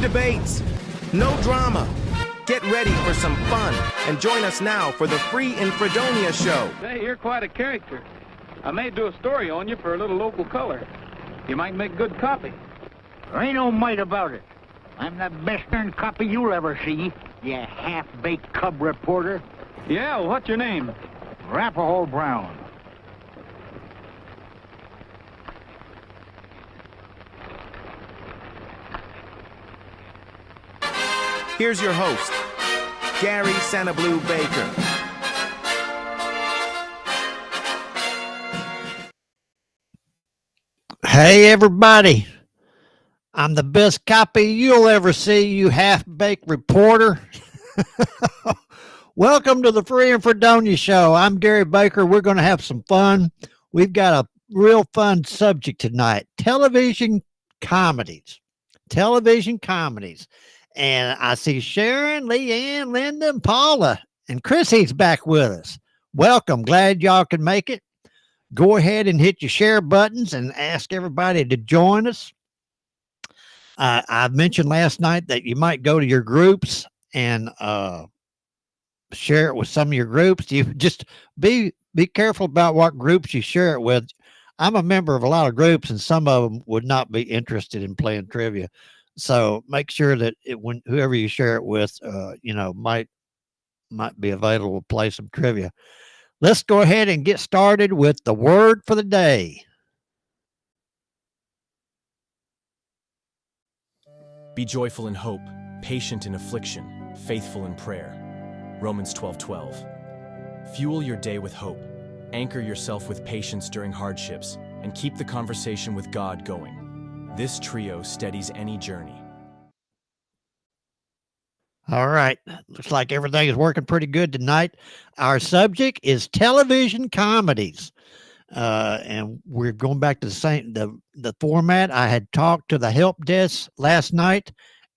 debates, no drama. Get ready for some fun and join us now for the free in Fredonia Show. Hey, you're quite a character. I may do a story on you for a little local color. You might make good copy. There ain't no might about it. I'm the best darn copy you'll ever see, you half-baked cub reporter. Yeah, well, what's your name? Arapaho Brown. Here's your host, Gary SannaBlue Baker. Hey, everybody. I'm the best copy you'll ever see, you half-baked reporter. Welcome to the Free and Fredonia Show. I'm Gary Baker. We're going to have some fun. We've got a real fun subject tonight. Television comedies. Television comedies. And I see Sharon, Leanne, Linda, and Paula. And Chrissy's back with us. Welcome. Glad y'all can make it. Go ahead and hit your share buttons and ask everybody to join us. I mentioned last night that you might go to your groups and share it with some of your groups. You just be careful about what groups you share it with. I'm a member of a lot of groups, and some of them would not be interested in playing trivia. So make sure that when whoever you share it with, might be available to play some trivia. Let's go ahead and get started with the word for the day. Be joyful in hope, patient in affliction, faithful in prayer. Romans 12:12. Fuel your day with hope. Anchor yourself with patience during hardships, and keep the conversation with God going. This trio steadies any journey. All right. Looks like everything is working pretty good tonight. Our subject is television comedies. And we're going back to the format. I had talked to the help desk last night,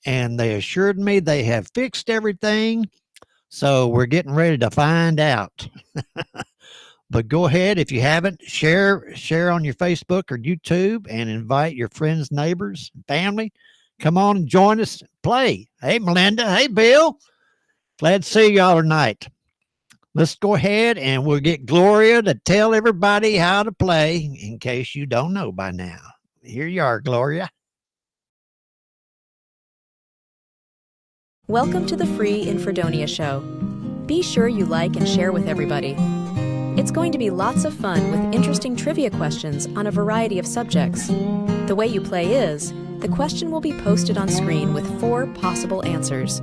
and they assured me they have fixed everything. So we're getting ready to find out. But go ahead, if you haven't, share on your Facebook or YouTube and invite your friends, neighbors, family. Come on and join us. Play. Hey, Melinda. Hey, Bill. Glad to see y'all tonight. Let's go ahead and we'll get Gloria to tell everybody how to play in case you don't know by now. Here you are, Gloria. Welcome to the Free in Fredonia Show. Be sure you like and share with everybody. It's going to be lots of fun with interesting trivia questions on a variety of subjects. The way you play is, the question will be posted on screen with 4 possible answers.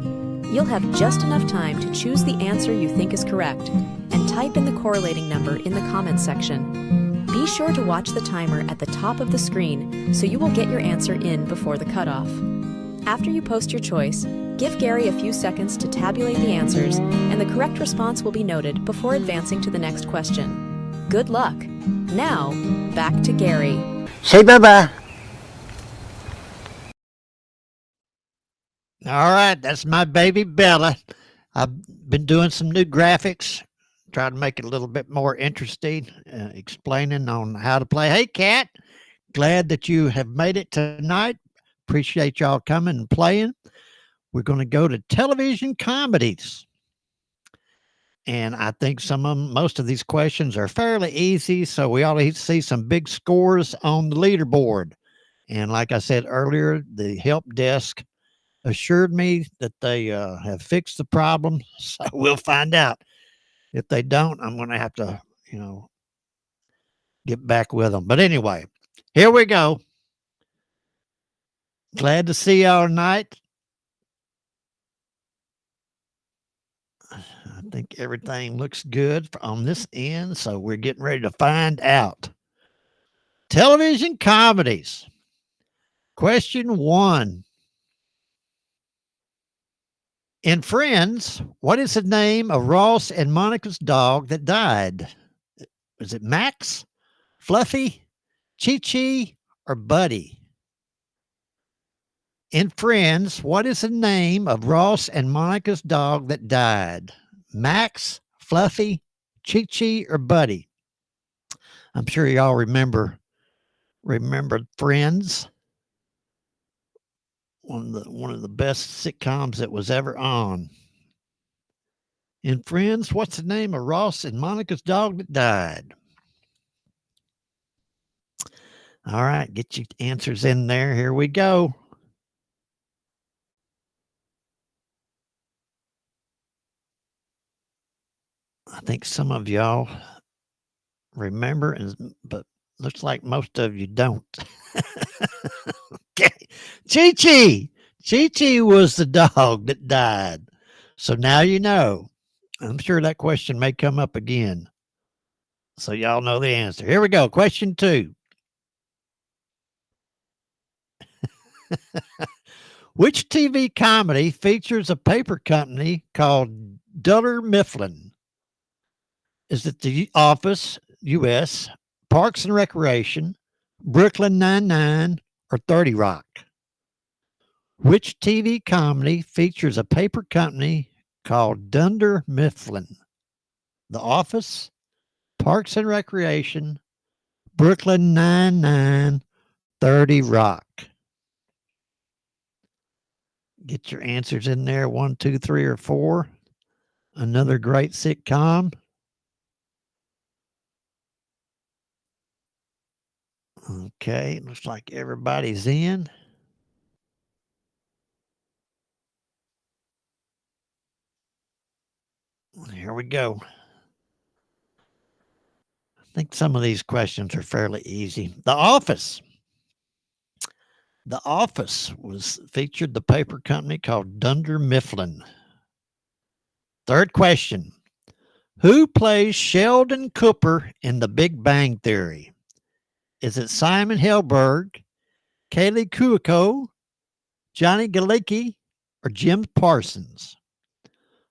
You'll have just enough time to choose the answer you think is correct and type in the correlating number in the comments section. Be sure to watch the timer at the top of the screen so you will get your answer in before the cutoff. After you post your choice, give Gary a few seconds to tabulate the answers, and the correct response will be noted before advancing to the next question. Good luck. Now, back to Gary. Say bye-bye. All right, that's my baby Bella. I've been doing some new graphics, trying to make it a little bit more interesting, explaining on how to play. Hey, Kat, glad that you have made it tonight. Appreciate y'all coming and playing. We're going to go to television comedies. And I think most of these questions are fairly easy, so we ought to see some big scores on the leaderboard. And like I said earlier, the help desk assured me that they have fixed the problem, so we'll find out. If they don't, I'm going to have to, get back with them. But anyway, here we go. Glad to see y'all tonight. I think everything looks good on this end, so we're getting ready to find out. Television comedies. Question 1. In Friends, what is the name of Ross and Monica's dog that died? Was it Max, Fluffy, Chi-Chi, or Buddy? In Friends, what is the name of Ross and Monica's dog that died? Max, Fluffy, Chi-Chi, or Buddy? I'm sure y'all remember Friends. one of the best sitcoms that was ever on. And Friends, what's the name of Ross and Monica's dog that died? All right, get your answers in there. Here we go. I think some of y'all remember, but looks like most of you don't. Okay. Chi-Chi. Chi-Chi was the dog that died. So now you know. I'm sure that question may come up again. So y'all know the answer. Here we go. Question 2. Which TV comedy features a paper company called Dunder Mifflin? Is it The Office, U.S., Parks and Recreation, Brooklyn Nine-Nine, or 30 Rock? Which TV comedy features a paper company called Dunder Mifflin? The Office, Parks and Recreation, Brooklyn Nine-Nine, 30 Rock. Get your answers in there, 1, 2, 3, or 4. Another great sitcom. Okay, looks like everybody's in. Here we go. I think some of these questions are fairly easy. The Office. The Office was featured the paper company called Dunder Mifflin. Third question. Who plays Sheldon Cooper in The Big Bang Theory? Is it Simon Helberg, Kaylee Cuoco, Johnny Galecki, or Jim Parsons?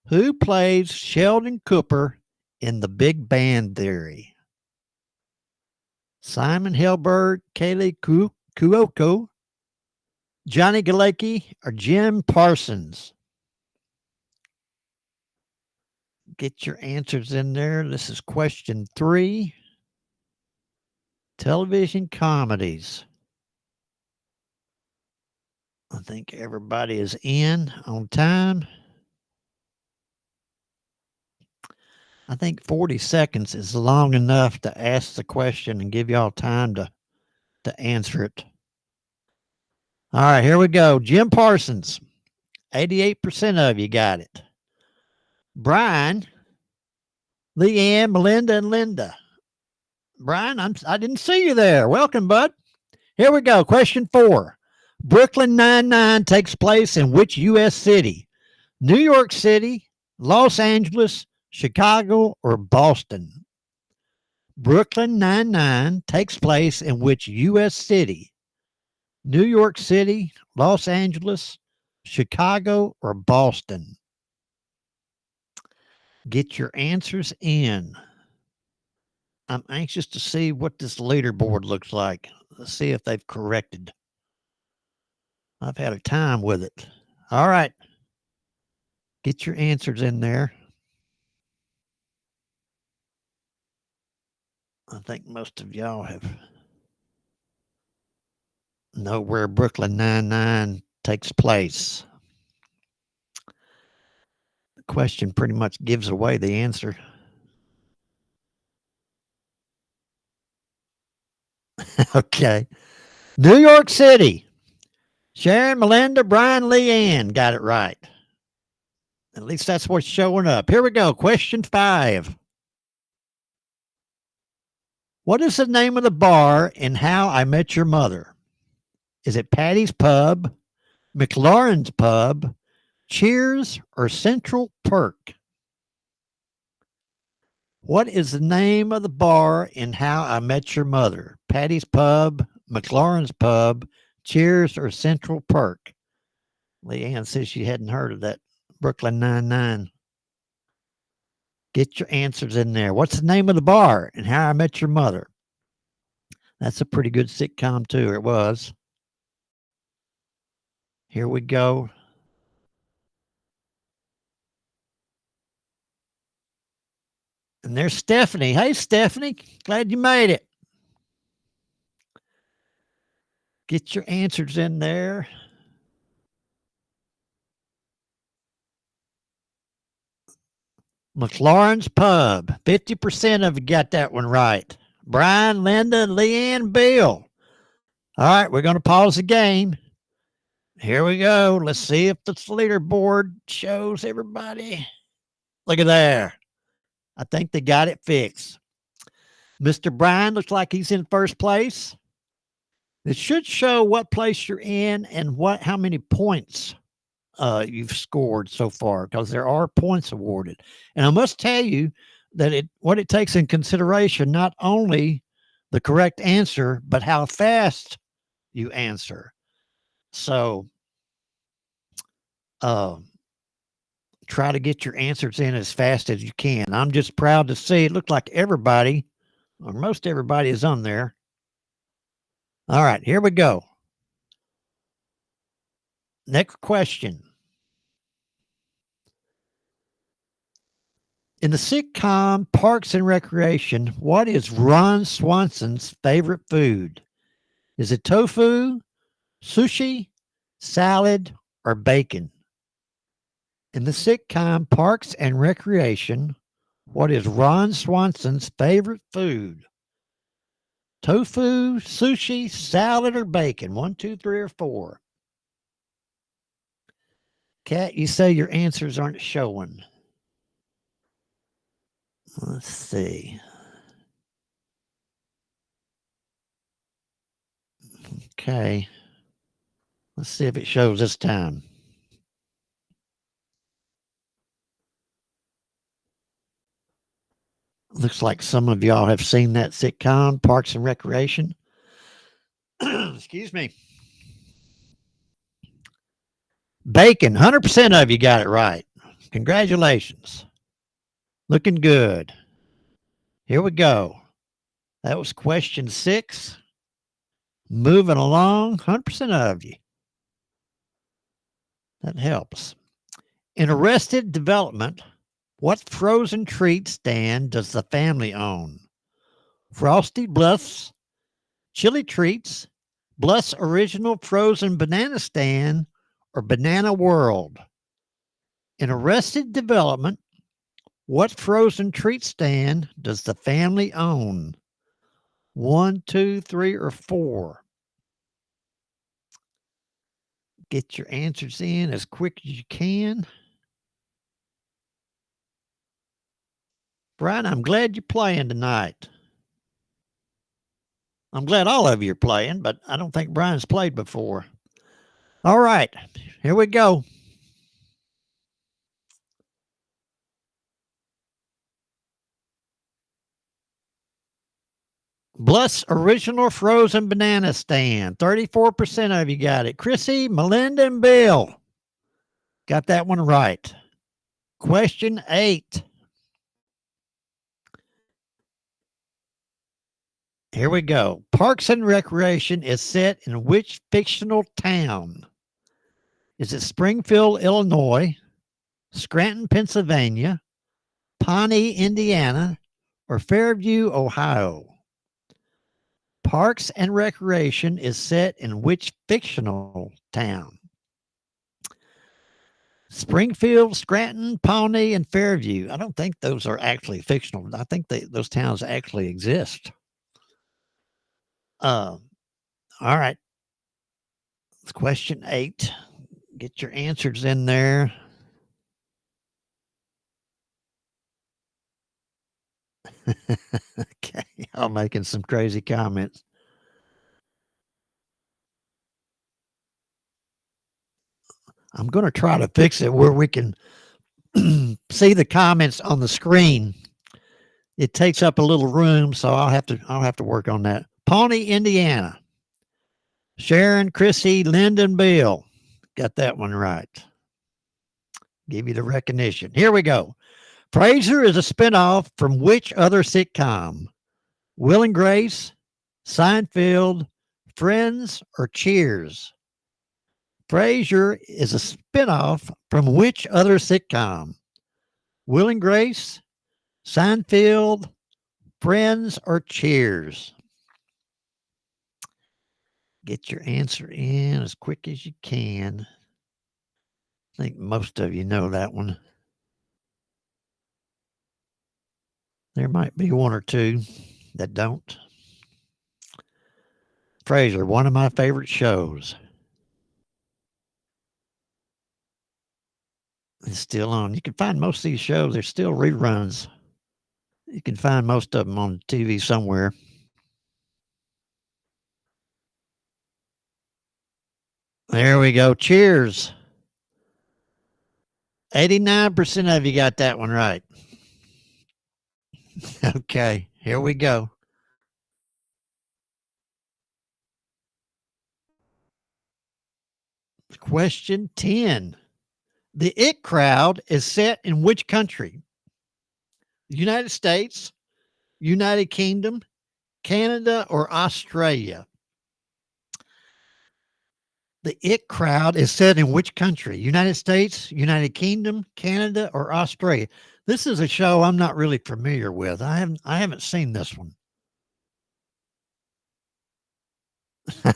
Who plays Sheldon Cooper in The Big Bang Theory? Simon Helberg, Kaylee Cuoco, Johnny Galecki, or Jim Parsons? Get your answers in there. This is question 3. Television comedies. I think everybody is in on time. I think 40 seconds is long enough to ask the question and give y'all time to answer it. All right, here we go. Jim Parsons. 88% of you got it. Brian, Leanne, Melinda, and Linda. Brian, I didn't see you there. Welcome, bud. Here we go. Question 4. Brooklyn Nine-Nine takes place in which U.S. city? New York City, Los Angeles, Chicago, or Boston? Brooklyn Nine-Nine takes place in which U.S. city? New York City, Los Angeles, Chicago, or Boston? Get your answers in. I'm anxious to see what this leaderboard looks like. Let's see if they've corrected. I've had a time with it. All right. Get your answers in there. I think most of y'all know where Brooklyn Nine-Nine takes place. The question pretty much gives away the answer. Okay. New York City. Sharon, Melinda, Brian, Leanne got it right. At least that's what's showing up. Here we go. Question 5. What is the name of the bar in How I Met Your Mother? Is it Patty's Pub, McLaurin's Pub, Cheers, or Central Perk? What is the name of the bar in How I Met Your Mother? Patty's Pub, McLaurin's Pub, Cheers, or Central Perk? Leanne says she hadn't heard of that Brooklyn Nine-Nine. Get your answers in there. What's the name of the bar in How I Met Your Mother? That's a pretty good sitcom, too. It was. Here we go. And there's Stephanie. Hey, Stephanie. Glad you made it. Get your answers in there. McLaurin's Pub. 50% of you got that one right. Brian, Linda, Leanne, Bill. All right, we're going to pause the game. Here we go. Let's see if the leaderboard shows everybody. Look at there. I think they got it fixed. Mr. Brian looks like he's in first place. It should show what place you're in and how many points you've scored so far, because there are points awarded. And I must tell you that what it takes in consideration, not only the correct answer, but how fast you answer. So try to get your answers in as fast as you can. I'm just proud to see it looked like everybody, or most everybody, is on there. All right, here we go. Next question. In the sitcom Parks and Recreation, what is Ron Swanson's favorite food? Is it tofu, sushi, salad, or bacon? In the sitcom Parks and Recreation, what is Ron Swanson's favorite food? Tofu, sushi, salad, or bacon? 1, 2, 3, or 4. Kat, you say your answers aren't showing. Let's see. Okay. Let's see if it shows this time. Looks like some of y'all have seen that sitcom, Parks and Recreation. Excuse me. Bacon, 100% of you got it right. Congratulations. Looking good. Here we go. That was question 6. Moving along, 100% of you. That helps. In Arrested Development, what frozen treat stand does the family own? Frosty Bluffs, Chili Treats, Bluffs Original Frozen Banana Stand, or Banana World? In Arrested Development, what frozen treat stand does the family own? 1, 2, 3, or 4. Get your answers in as quick as you can. Brian, I'm glad you're playing tonight. I'm glad all of you are playing, but I don't think Brian's played before. All right, here we go. Bluff's Original Frozen Banana Stand. 34% of you got it. Chrissy, Melinda, and Bill got that one right. Question 8. Here we go. Parks and Recreation is set in which fictional town? Is it Springfield, Illinois, Scranton, Pennsylvania, Pawnee, Indiana, or Fairview, Ohio? Parks and Recreation is set in which fictional town? Springfield, Scranton, Pawnee, and Fairview. I don't think those are actually fictional. I think those towns actually exist. All right. It's question 8. Get your answers in there. Okay, I'm making some crazy comments. I'm going to try to fix it where we can see the comments on the screen. It takes up a little room, so I'll have to work on that. Pawnee, Indiana. Sharon, Chrissy, Linda, and Bill got that one right. Give you the recognition. Here we go. Frasier is a spinoff from which other sitcom? Will and Grace, Seinfeld, Friends, or Cheers? Frasier is a spinoff from which other sitcom? Will and Grace, Seinfeld, Friends, or Cheers? Get your answer in as quick as you can. I think most of you know that one. There might be one or two that don't. Frasier, one of my favorite shows. It's still on. You can find most of these shows. They're still reruns. You can find most of them on TV somewhere. There we go. Cheers. 89% of you got that one right. Okay, here we go. Question 10. The It Crowd is set in which country? United States, United Kingdom, Canada, or Australia? The It Crowd is set in which country? United States, United Kingdom, Canada, or Australia? This is a show I'm not really familiar with. I haven't seen this one.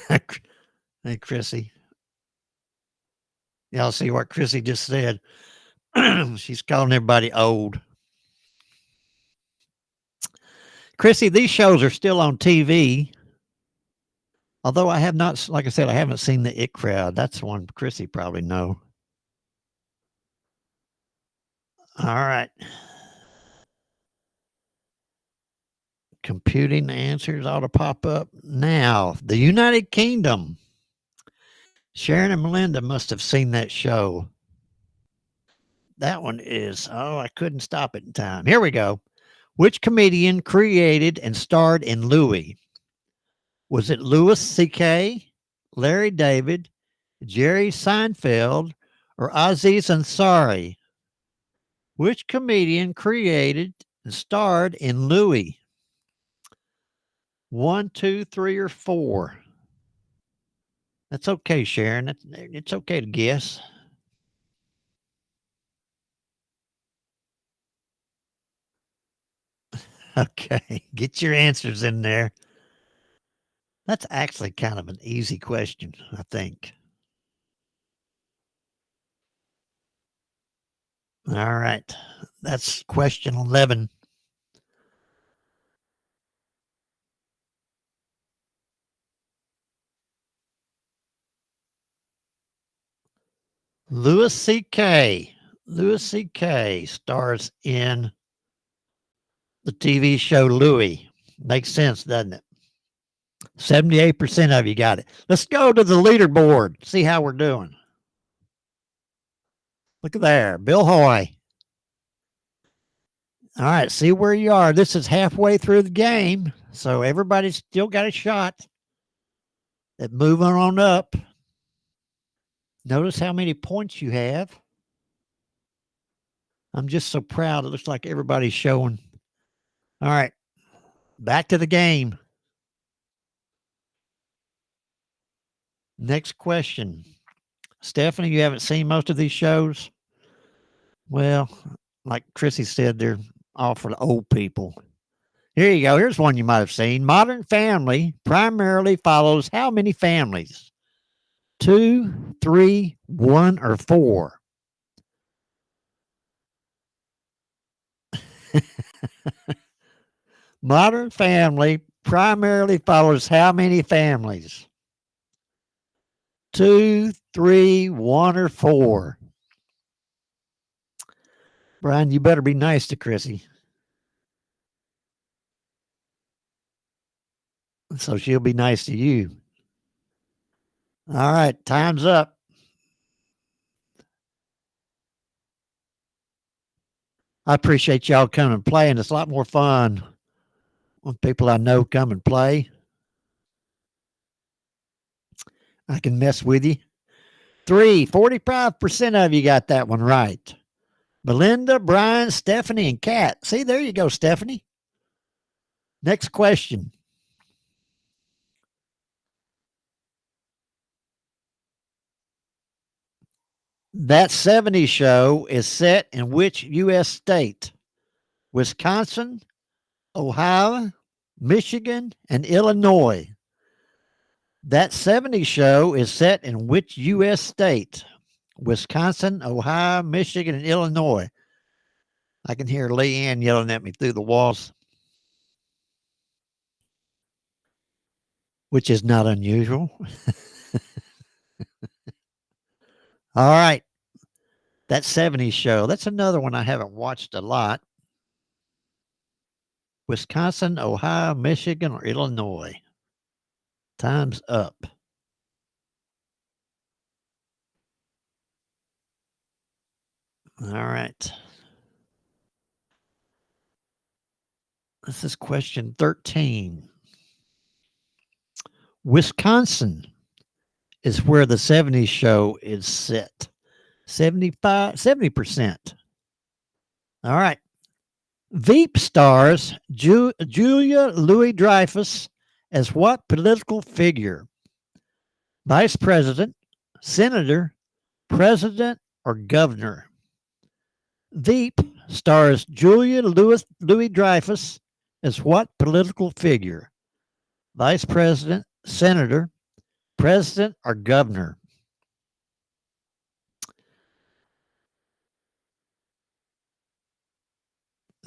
Hey, Chrissy. Y'all see what Chrissy just said? She's calling everybody old. Chrissy, these shows are still on TV. Although I have not, like I said, I haven't seen the It Crowd. That's one Chrissy probably know. All right. Computing answers ought to pop up now. The United Kingdom. Sharon and Melinda must have seen that show. That one is, I couldn't stop it in time. Here we go. Which comedian created and starred in Louie? Was it Louis C.K., Larry David, Jerry Seinfeld, or Aziz Ansari? Which comedian created and starred in Louie? 1, 2, 3, or 4? That's okay, Sharon. It's okay to guess. Okay, get your answers in there. That's actually kind of an easy question, I think. All right, that's question 11. Louis C.K. Louis C.K. stars in the TV show Louie. Makes sense, doesn't it? 78% of you got it. Let's go to the leaderboard, see how we're doing. Look at there, Bill Hoy. All right, see where you are. This is halfway through the game, so everybody's still got a shot at moving on up. Notice how many points you have. I'm just so proud. It looks like everybody's showing. All right, back to the game. Next question. Stephanie, you haven't seen most of these shows? Well, like Chrissy said, they're all for the old people. Here you go. Here's one you might have seen. Modern Family primarily follows how many families? 2, 3, 1, or 4? Modern Family primarily follows how many families? 2, 3, 1, or 4? Brian, you better be nice to Chrissy, so she'll be nice to you. All right, time's up. I appreciate y'all coming and playing. It's a lot more fun when people I know come and play. I can mess with you. 45% of you got that one right. Belinda, Brian, Stephanie, and Kat. See, there you go, Stephanie. Next question. That 70s show is set in which U.S. state? Wisconsin, Ohio, Michigan, and Illinois. That 70s show is set in which U.S. state? Wisconsin, Ohio, Michigan, and Illinois. I can hear Leanne yelling at me through the walls, which is not unusual. All right. That 70s show. That's another one I haven't watched a lot. Wisconsin, Ohio, Michigan, or Illinois. Time's up. All right. This is question 13. Wisconsin is where the 70s show is set. 70%. All right. Veep stars Julia Louis-Dreyfus as what political figure? Vice president, senator, president, or governor? Veep stars Julia Louis-Dreyfus as what political figure? Vice president, senator, president, or governor?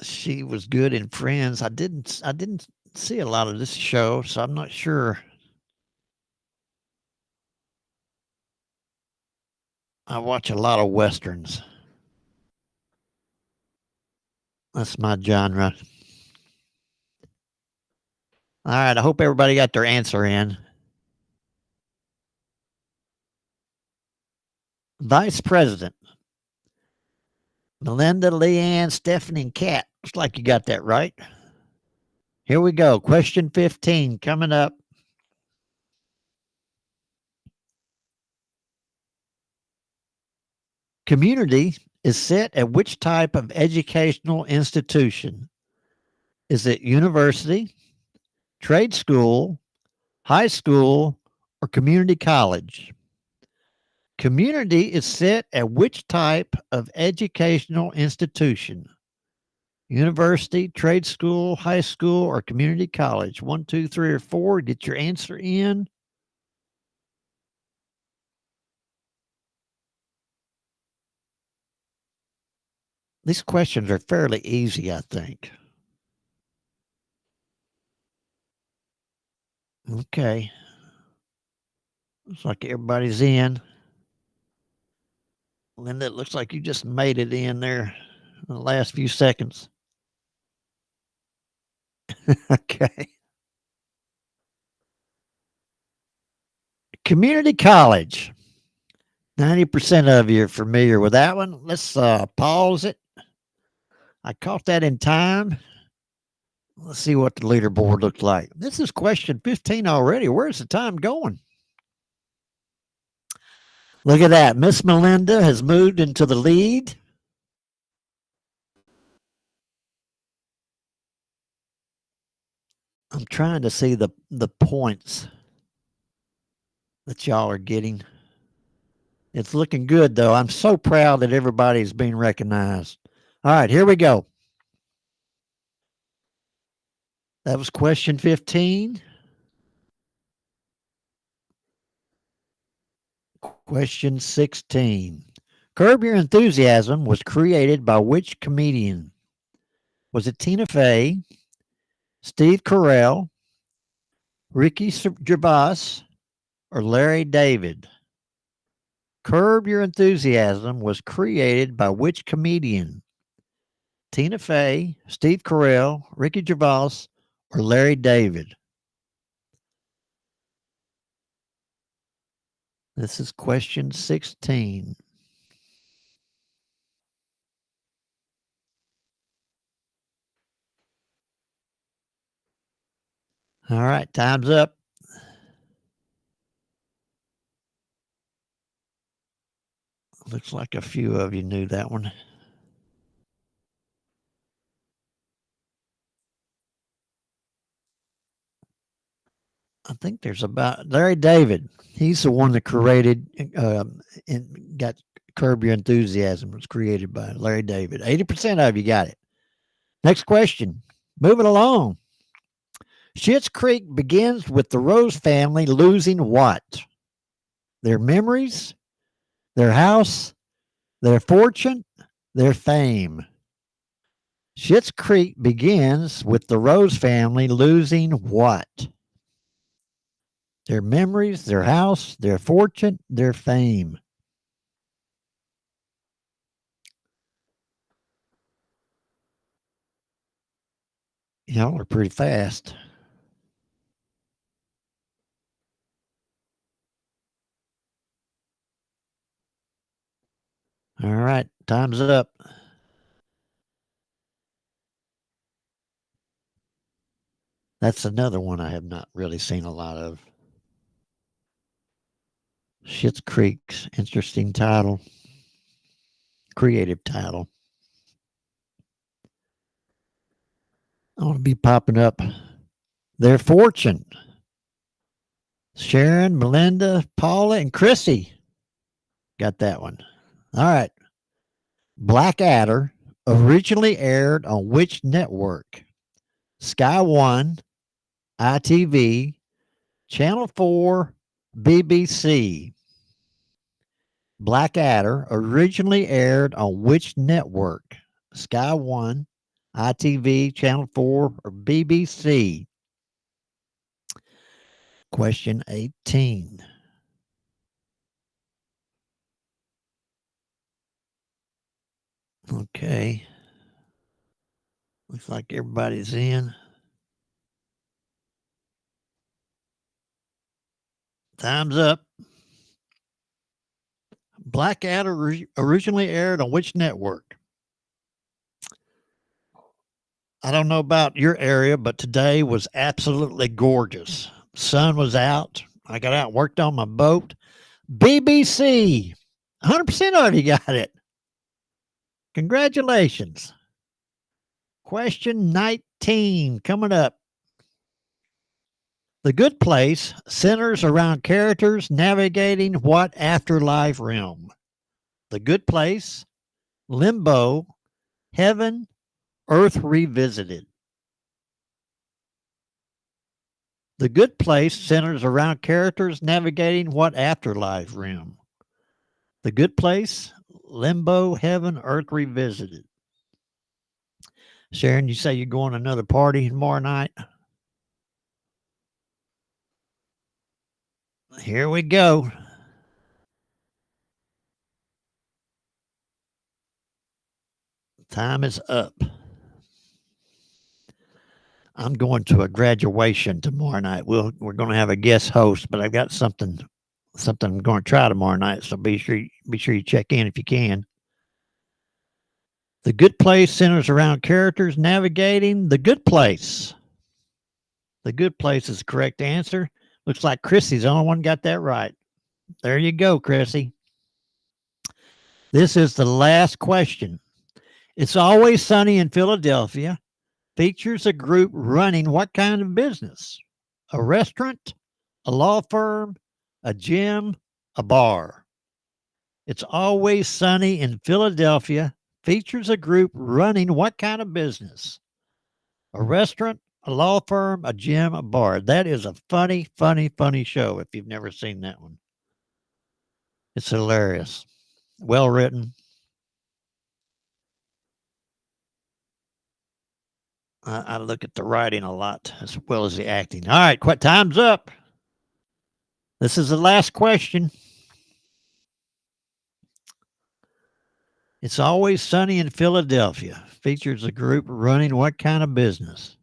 She was good in Friends. I didn't see a lot of this show, so I'm not sure. I watch a lot of Westerns. That's my genre. All right, I hope everybody got their answer in. Vice President. Melinda, Leanne, Stephanie, and Kat. Looks like you got that right. Here we go. Question 15 coming up. Community is set at which type of educational institution? Is it university, trade school, high school, or community college? Community is set at which type of educational institution? University, trade school, high school, or community college? 1, 2, 3, or 4. Get your answer in. These questions are fairly easy, I think. Okay. Looks like everybody's in. Linda, it looks like you just made it in there in the last few seconds. Okay. Community college. 90% of you are familiar with that one. Let's pause it. I caught that in time. Let's see what the leaderboard looks like. This is question 15 already. Where's the time going? Look at that. Miss Melinda has moved into the lead. I'm trying to see the points that y'all are getting. It's looking good, though. I'm so proud that everybody's being recognized. All right, here we go. That was question 15. Question 16. Curb Your Enthusiasm was created by which comedian? Was it Tina Fey, Steve Carell, Ricky Gervais, or Larry David? Curb Your Enthusiasm was created by which comedian? Tina Fey, Steve Carell, Ricky Gervais, or Larry David? This is question 16. All right, time's up. Looks like a few of you knew that one. I think there's about Larry David. He's the one that created and got Curb Your Enthusiasm. It was created by Larry David. 80% of you got it. Next question. Moving along. Schitt's Creek begins with the Rose family losing what? Their memories, their house, their fortune, their fame. Schitt's Creek begins with the Rose family losing what? Their memories, their house, their fortune, their fame. Y'all are pretty fast. All right, time's up. That's another one I have not really seen a lot of. Schitt's Creek's interesting title. Creative title. I want to be popping up. Their fortune. Sharon, Melinda, Paula, and Chrissy got that one. All right. Blackadder originally aired on which network? Sky One, ITV, Channel 4, BBC. Blackadder originally aired on which network? Sky One, ITV, Channel 4, or BBC? Question 18. Okay. Looks like everybody's in. Time's up. Blackadder originally aired on which network? I don't know about your area, but today was absolutely gorgeous. Sun was out. I got out and worked on my boat. BBC. 100% of you got it. Congratulations. Question 19 coming up. The Good Place centers around characters navigating what afterlife realm? The Good Place, Limbo, Heaven, Earth Revisited. The Good Place centers around characters navigating what afterlife realm? The Good Place, Limbo, Heaven, Earth Revisited. Sharon, you say you're going to another party tomorrow night? Here we go. Time is up. I'm going to a graduation tomorrow night. We're going to have a guest host, but I've got something I'm going to try tomorrow night. So be sure you check in if you can. The Good Place centers around characters navigating the good place. The Good Place is the correct answer. Looks like Chrissy's the only one got that right. There you go, Chrissy. This is the last question. It's Always Sunny in Philadelphia features a group running what kind of business? A restaurant, a law firm, a gym, a bar. It's Always Sunny in Philadelphia features a group running what kind of business? A restaurant, a law firm, a gym, a bar. That is a funny show if you've never seen that one. It's hilarious. Well written. I look at the writing a lot as well as the acting. All right, time's up. This is the last question. It's Always Sunny in Philadelphia features a group running what kind of business?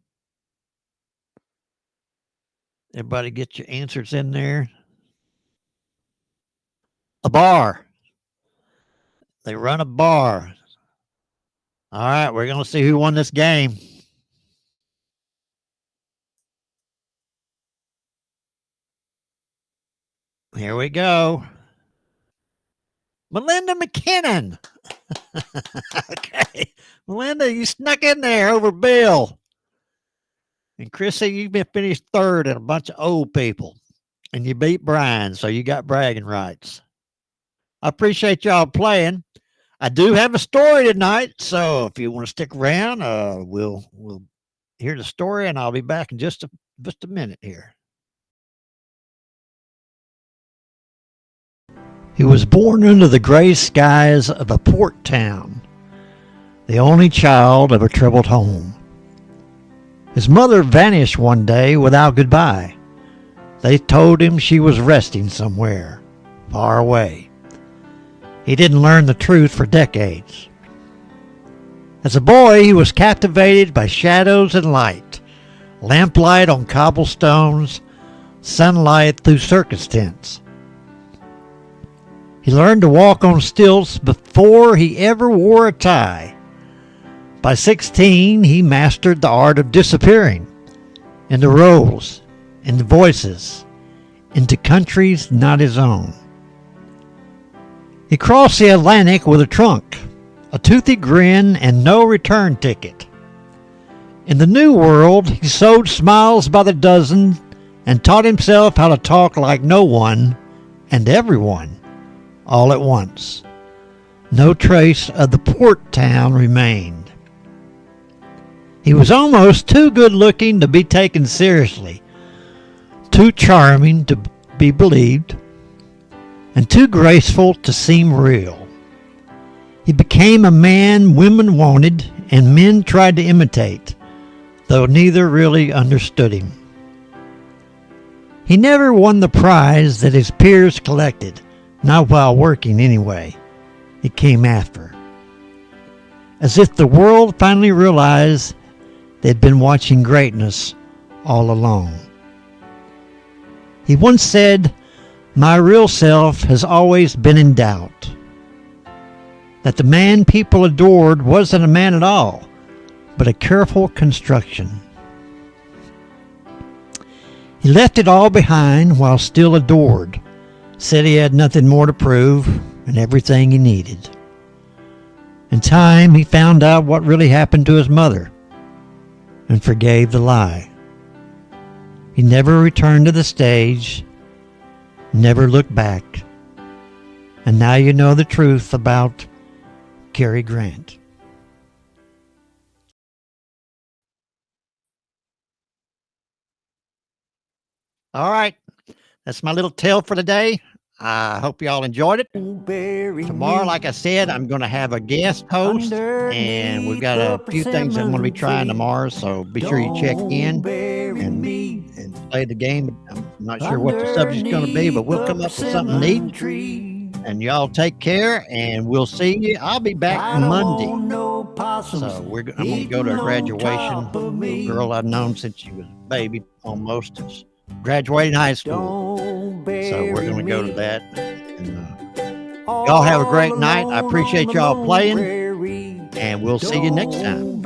Everybody get your answers in there. A bar. They run a bar. All right, we're going to see who won this game. Here we go. Melinda McKinnon. Okay. Melinda, you snuck in there over Bill. And Chrissy, you've been finished third in a bunch of old people. And you beat Brian, so you got bragging rights. I appreciate y'all playing. I do have a story tonight, so if you want to stick around, we'll hear the story, and I'll be back in just a minute here. He was born under the gray skies of a port town the only child of a troubled home. His mother vanished one day without goodbye. They told him she was resting somewhere, far away. He didn't learn the truth for decades. As a boy, he was captivated by shadows and light, lamplight on cobblestones, sunlight through circus tents. He learned to walk on stilts before he ever wore a tie. By 16, he mastered the art of disappearing into roles, into voices, into countries not his own. He crossed the Atlantic with a trunk, a toothy grin, and no return ticket. In the New World, he sewed smiles by the dozen and taught himself how to talk like no one and everyone all at once. No trace of the port town remained. He was almost too good-looking to be taken seriously, too charming to be believed, and too graceful to seem real. He became a man women wanted and men tried to imitate, though neither really understood him. He never won the prize that his peers collected, not while working anyway. It came after. As if the world finally realized they'd been watching greatness all along. He once said, "My real self has always been in doubt." That the man people adored wasn't a man at all, but a careful construction. He left it all behind while still adored, said he had nothing more to prove and everything he needed. In time, he found out what really happened to his mother and forgave the lie. He never returned to the stage, never looked back. And now you know the truth about Cary Grant. All right, that's my little tale for today. I hope y'all enjoyed it. Tomorrow, like I said, I'm going to have a guest host, and we've got a few things I'm going to be trying tomorrow, so be sure you check in and play the game. I'm not sure what the subject's going to be, but we'll come up with something neat. And y'all take care, and we'll see you. I'll be back Monday. So I'm going to go to a graduation. A little girl I've known since she was a baby, almost. Is graduating high school. So we're going to go to that. And, y'all have a great night. I appreciate y'all playing, and we'll see you next time.